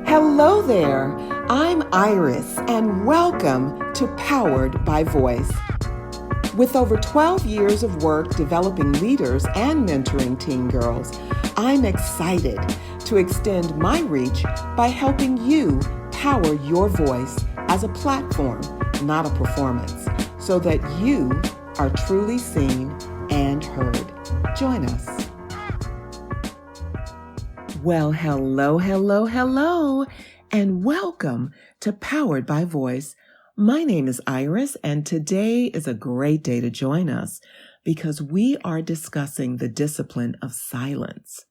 Hello there, I'm Iris, and welcome to Powered by Voice. With over 12 years of work developing leaders and mentoring teen girls, I'm excited to extend my reach by helping you power your voice as a platform, not a performance, so that you are truly seen and heard. Join us. Well, hello, and welcome to Powered by Voice. My name is Iris, and today is a great day to join us because we are discussing the discipline of silence.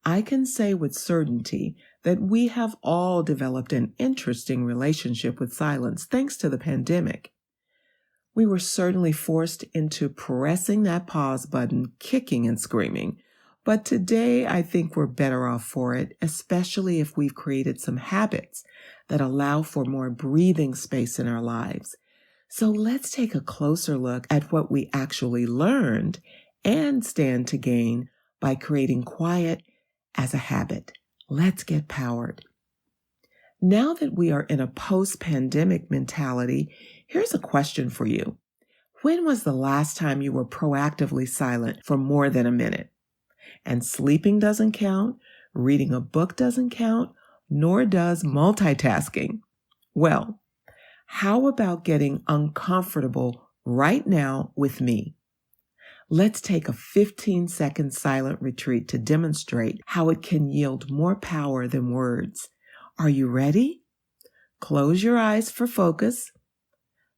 I can say with certainty that we have all developed an interesting relationship with silence thanks to the pandemic. We were certainly forced into pressing that pause button, kicking and screaming. But today, I think we're better off for it, especially if we've created some habits that allow for more breathing space in our lives. So let's take a closer look at what we actually learned and stand to gain by creating quiet as a habit. Let's get powered. Now that we are in a post-pandemic mentality, here's a question for you. When was the last time you were proactively silent for more than a minute? And sleeping doesn't count, reading a book doesn't count, nor does multitasking. Well, how about getting uncomfortable right now with me? Let's take a 15-second silent retreat to demonstrate how it can yield more power than words. Are you ready? Close your eyes for focus.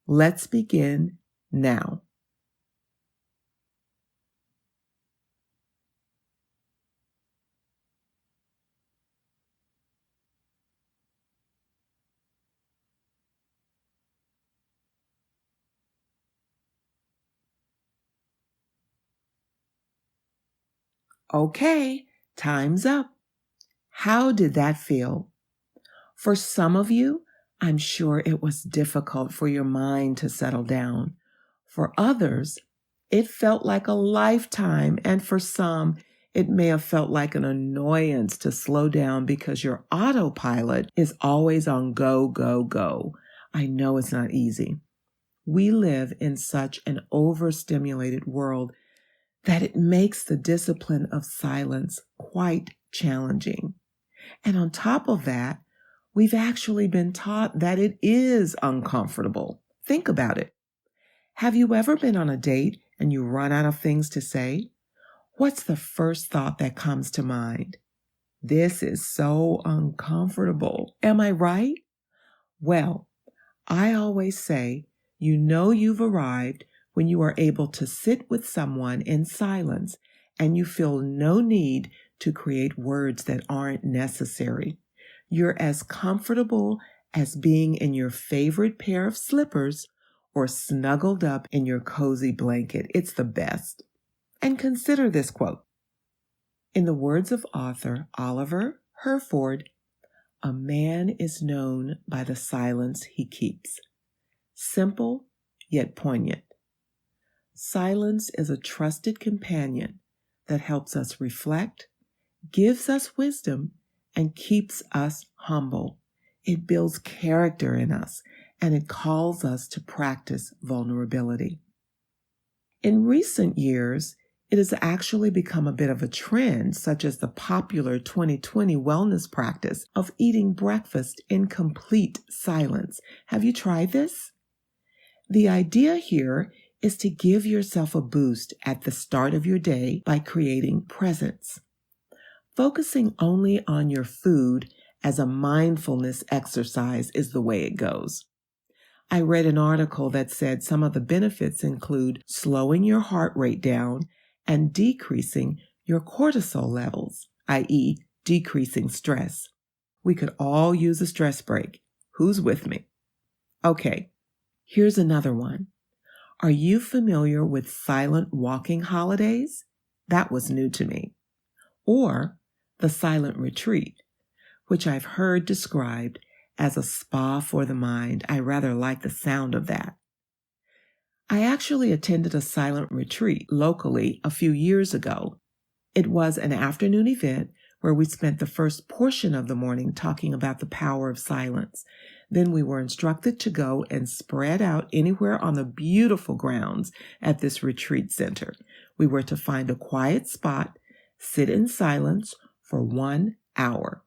Let's begin now. Okay, time's up. How did that feel? For some of you, I'm sure it was difficult for your mind to settle down. For others, it felt like a lifetime, and for some, it may have felt like an annoyance to slow down because your autopilot is always on go, go, go. I know it's not easy. We live in such an overstimulated world that it makes the discipline of silence quite challenging. And on top of that, we've actually been taught that it is uncomfortable. Think about it. Have you ever been on a date and you run out of things to say? What's the first thought that comes to mind? This is so uncomfortable. Am I right? Well, I always say, you know you've arrived when you are able to sit with someone in silence and you feel no need to create words that aren't necessary. You're as comfortable as being in your favorite pair of slippers or snuggled up in your cozy blanket. It's the best. And consider this quote. In the words of author Oliver Herford, a man is known by the silence he keeps. Simple, yet poignant. Silence is a trusted companion that helps us reflect, gives us wisdom, and keeps us humble. It builds character in us, and it calls us to practice vulnerability. In recent years, it has actually become a bit of a trend, such as the popular 2020 wellness practice of eating breakfast in complete silence. Have you tried this? The idea here is to give yourself a boost at the start of your day by creating presence. Focusing only on your food as a mindfulness exercise is the way it goes. I read an article that said some of the benefits include slowing your heart rate down and decreasing your cortisol levels, i.e., decreasing stress. We could all use a stress break. Who's with me? Okay, here's another one. Are you familiar with silent walking holidays? That was new to me. Or the silent retreat, which I've heard described as a spa for the mind. I rather like the sound of that. I actually attended a silent retreat locally a few years ago. It was an afternoon event where we spent the first portion of the morning talking about the power of silence. Then we were instructed to go and spread out anywhere on the beautiful grounds at this retreat center. We were to find a quiet spot, sit in silence for 1 hour.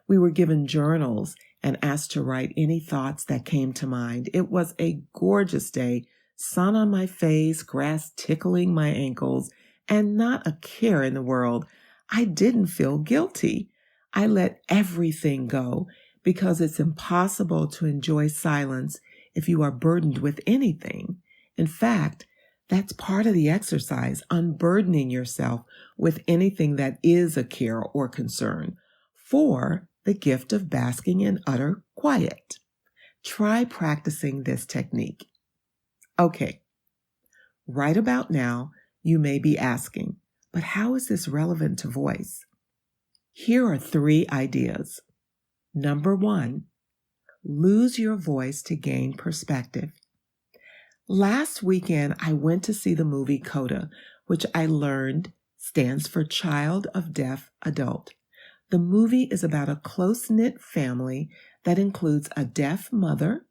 We were given journals and asked to write any thoughts that came to mind. It was a gorgeous day, sun on my face, grass tickling my ankles, and not a care in the world. I didn't feel guilty. I let everything go because it's impossible to enjoy silence if you are burdened with anything. In fact, that's part of the exercise, unburdening yourself with anything that is a care or concern for the gift of basking in utter quiet. Try practicing this technique. Okay, right about now, you may be asking, but how is this relevant to voice? Here are 3 ideas. Number 1, lose your voice to gain perspective. Last weekend, I went to see the movie CODA, which I learned stands for Child of Deaf Adult. The movie is about a close-knit family that includes a deaf mother,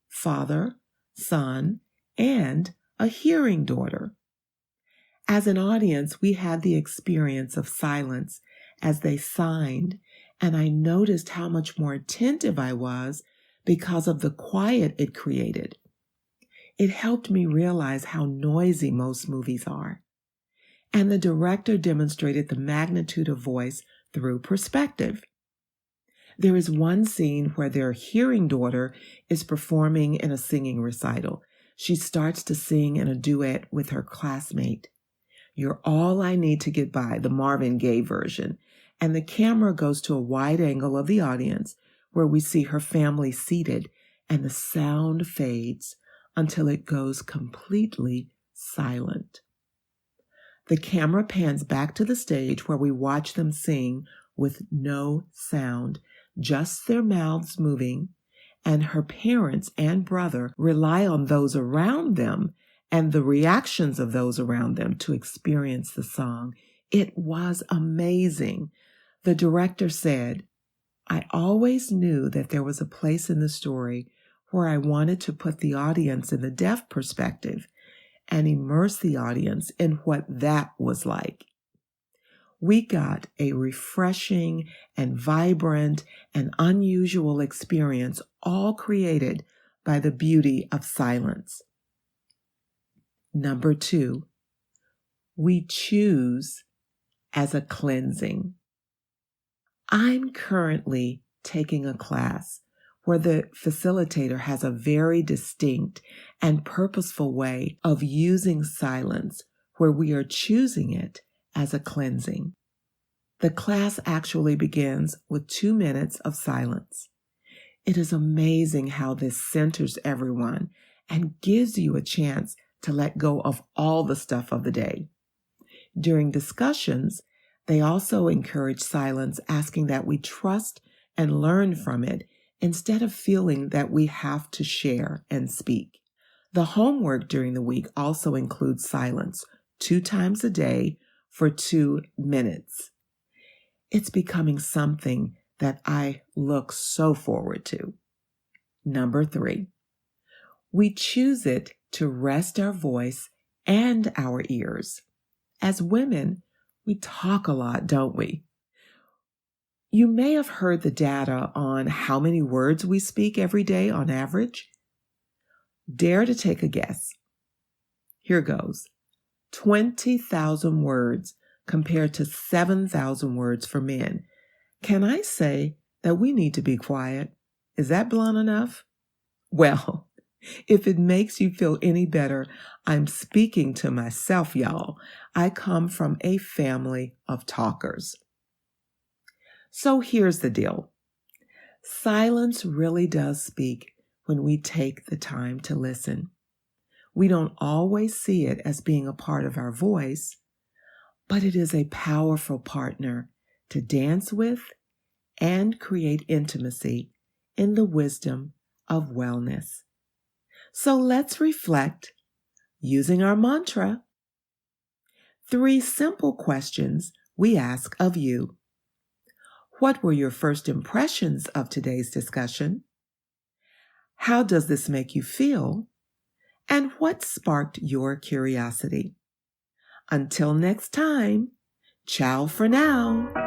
father, son, and a hearing daughter. As an audience, we had the experience of silence as they signed, and I noticed how much more attentive I was because of the quiet it created. It helped me realize how noisy most movies are. And the director demonstrated the magnitude of voice through perspective. There is one scene where their hearing daughter is performing in a singing recital. She starts to sing in a duet with her classmate. You're All I Need to Get By, the Marvin Gaye version. And the camera goes to a wide angle of the audience where we see her family seated, and the sound fades until it goes completely silent. The camera pans back to the stage where we watch them sing with no sound, just their mouths moving, and her parents and brother rely on those around them and the reactions of those around them to experience the song. It was amazing. The director said, I always knew that there was a place in the story where I wanted to put the audience in the deaf perspective and immerse the audience in what that was like. We got a refreshing and vibrant and unusual experience, all created by the beauty of silence. Number 2, we choose as a cleansing. I'm currently taking a class where the facilitator has a very distinct and purposeful way of using silence, where we are choosing it as a cleansing. The class actually begins with 2 minutes of silence. It is amazing how this centers everyone and gives you a chance to let go of all the stuff of the day. During discussions, they also encourage silence, asking that we trust and learn from it instead of feeling that we have to share and speak. The homework during the week also includes silence 2 times a day for 2 minutes. It's becoming something that I look so forward to. Number 3, we choose it to rest our voice and our ears. As women, we talk a lot, don't we? You may have heard the data on how many words we speak every day on average. Dare to take a guess. Here goes. 20,000 words compared to 7,000 words for men. Can I say that we need to be quiet? Is that blunt enough? Well, if it makes you feel any better, I'm speaking to myself, y'all. I come from a family of talkers. So here's the deal. Silence really does speak when we take the time to listen. We don't always see it as being a part of our voice, but it is a powerful partner to dance with and create intimacy in the wisdom of wellness. So let's reflect using our mantra. 3 simple questions we ask of you. What were your first impressions of today's discussion? How does this make you feel? And what sparked your curiosity? Until next time, ciao for now.